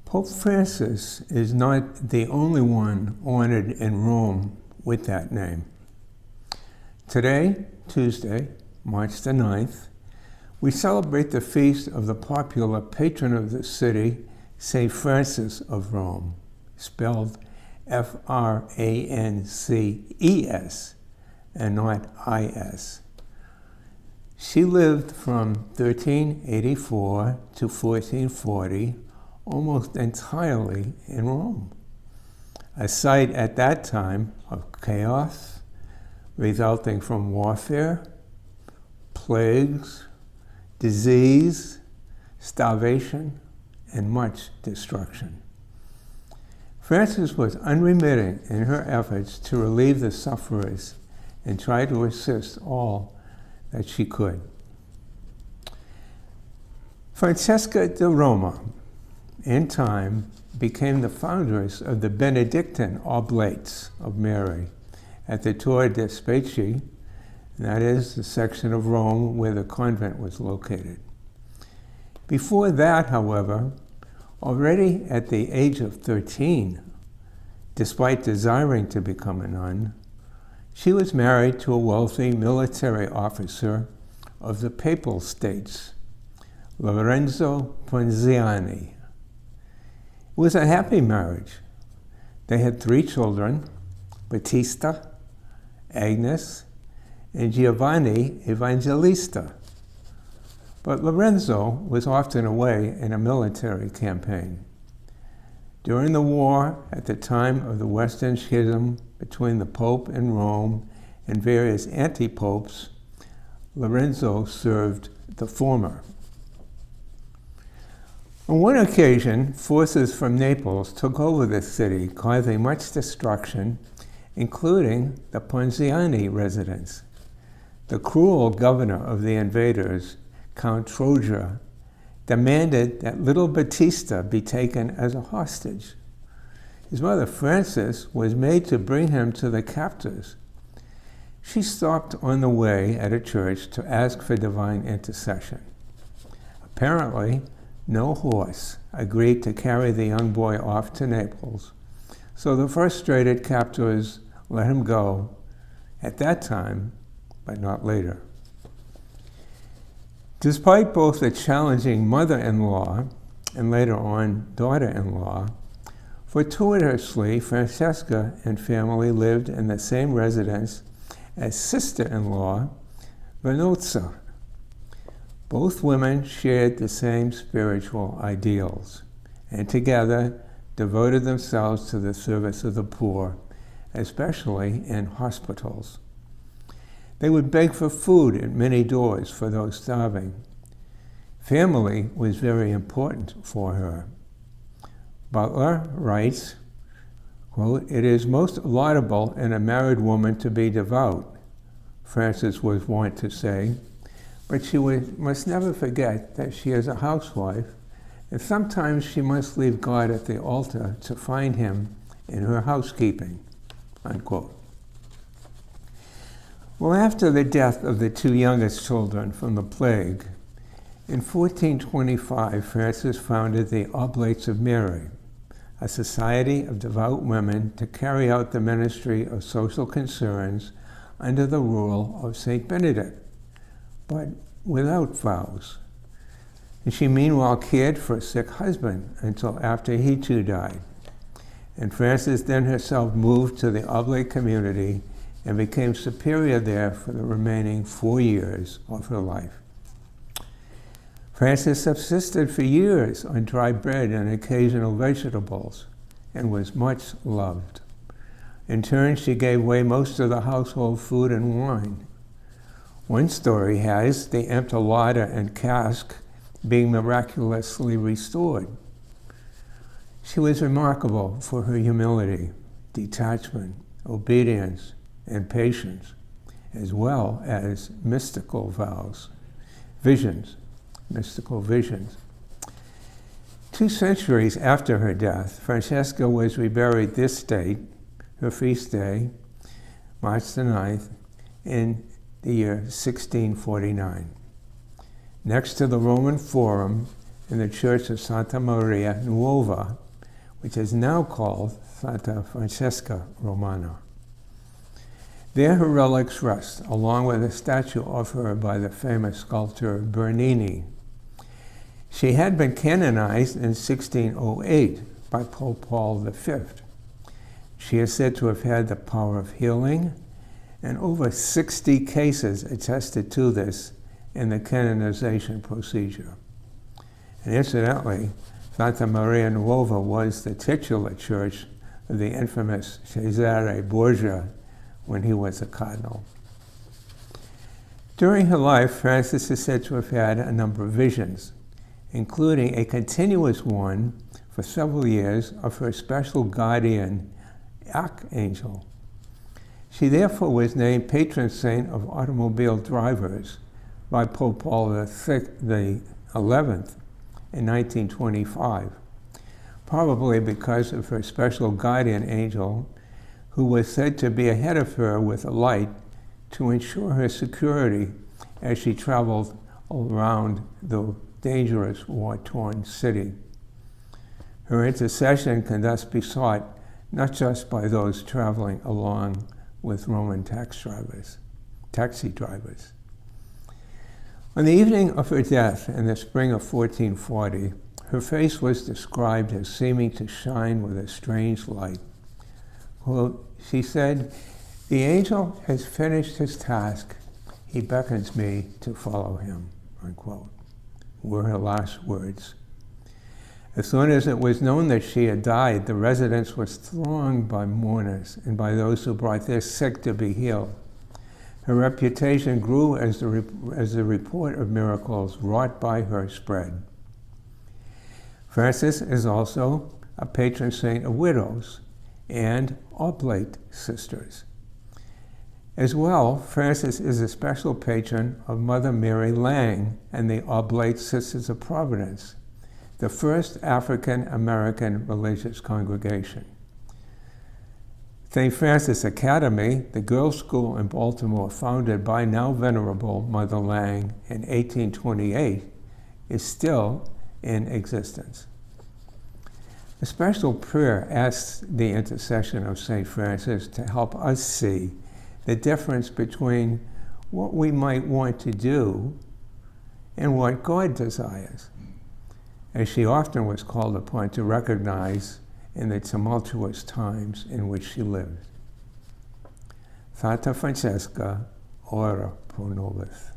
Pope Francis is not the only one honored in Rome with that name. Today, Tuesday, March the 9th, we celebrate the feast of the popular patron of the city, St. Francis of Rome, spelled Frances and not I-S. She lived from 1384 to 1440, almost entirely in Rome, a site at that time of chaos resulting from warfare, plagues, disease, starvation, and much destruction. Frances was unremitting in her efforts to relieve the sufferers and try to assist all that she could. Francesca de Roma, in time, became the foundress of the Benedictine Oblates of Mary at the Torre de' Specchi, that is the section of Rome where the convent was located. Before that, however, already at the age of 13, despite desiring to become a nun, she was married to a wealthy military officer of the Papal States, Lorenzo Ponziani. It was a happy marriage. They had 3 children, Battista, Agnes, and Giovanni Evangelista. But Lorenzo was often away in a military campaign. During the war, at the time of the Western Schism between the Pope and Rome and various anti-popes, Lorenzo served the former. On one occasion, forces from Naples took over the city, causing much destruction, including the Ponziani residence. The cruel governor of the invaders, Count Troja, demanded that little Battista be taken as a hostage. His mother, Frances, was made to bring him to the captors. She stopped on the way at a church to ask for divine intercession. Apparently, no horse agreed to carry the young boy off to Naples, so the frustrated captors let him go at that time, but not later. Despite both the challenging mother-in-law and later on daughter-in-law, fortuitously Francesca and family lived in the same residence as sister-in-law Vanozza. Both women shared the same spiritual ideals, and together devoted themselves to the service of the poor, especially in hospitals. They would beg for food at many doors for those starving. Family was very important for her. Butler writes, quote, "It is most laudable in a married woman to be devout," Frances was wont to say, but she must never forget that she is a housewife, and sometimes she must leave God at the altar to find him in her housekeeping, unquote. Well, after the death of the 2 youngest children from the plague, in 1425, Frances founded the Oblates of Mary, a society of devout women to carry out the ministry of social concerns under the rule of St. Benedict, but without vows. And she meanwhile cared for a sick husband until after he too died. And Frances then herself moved to the Oblate community and became superior there for the remaining 4 years of her life. Frances subsisted for years on dry bread and occasional vegetables and was much loved. In turn, she gave away most of the household food and wine. One story has the empty larder and cask being miraculously restored. She was remarkable for her humility, detachment, obedience, and patience, as well as mystical visions. 2 centuries after her death, Francesca was reburied this date, her feast day, March the 9th, in the year 1649. Next to the Roman Forum, in the Church of Santa Maria Nuova, which is now called Santa Francesca Romana. There her relics rest, along with a statue of her by the famous sculptor Bernini. She had been canonized in 1608 by Pope Paul V. She is said to have had the power of healing, and over 60 cases attested to this in the canonization procedure. And incidentally, Santa Maria Nuova was the titular church of the infamous Cesare Borgia when he was a cardinal. During her life, Frances is said to have had a number of visions, including a continuous one for several years of her special guardian, Archangel. She therefore was named patron saint of automobile drivers by Pope Paul XI in 1925, probably because of her special guardian angel, who was said to be ahead of her with a light to ensure her security as she traveled around the dangerous war-torn city. Her intercession can thus be sought not just by those traveling along with Roman taxi drivers. On the evening of her death in the spring of 1440, her face was described as seeming to shine with a strange light. Quote, she said, "The angel has finished his task. He beckons me to follow him," unquote, were her last words. As soon as it was known that she had died, the residence was thronged by mourners and by those who brought their sick to be healed. Her reputation grew as the report of miracles wrought by her spread. Frances is also a patron saint of widows and oblate sisters. As well, Frances is a special patron of Mother Mary Lang and the Oblate Sisters of Providence, the first African-American religious congregation. St. Francis Academy, the girls' school in Baltimore founded by now venerable Mother Lang in 1828, is still in existence. A special prayer asks the intercession of St. Francis to help us see the difference between what we might want to do and what God desires, as she often was called upon to recognize in the tumultuous times in which she lived. Santa Francesca, ora pro nobis.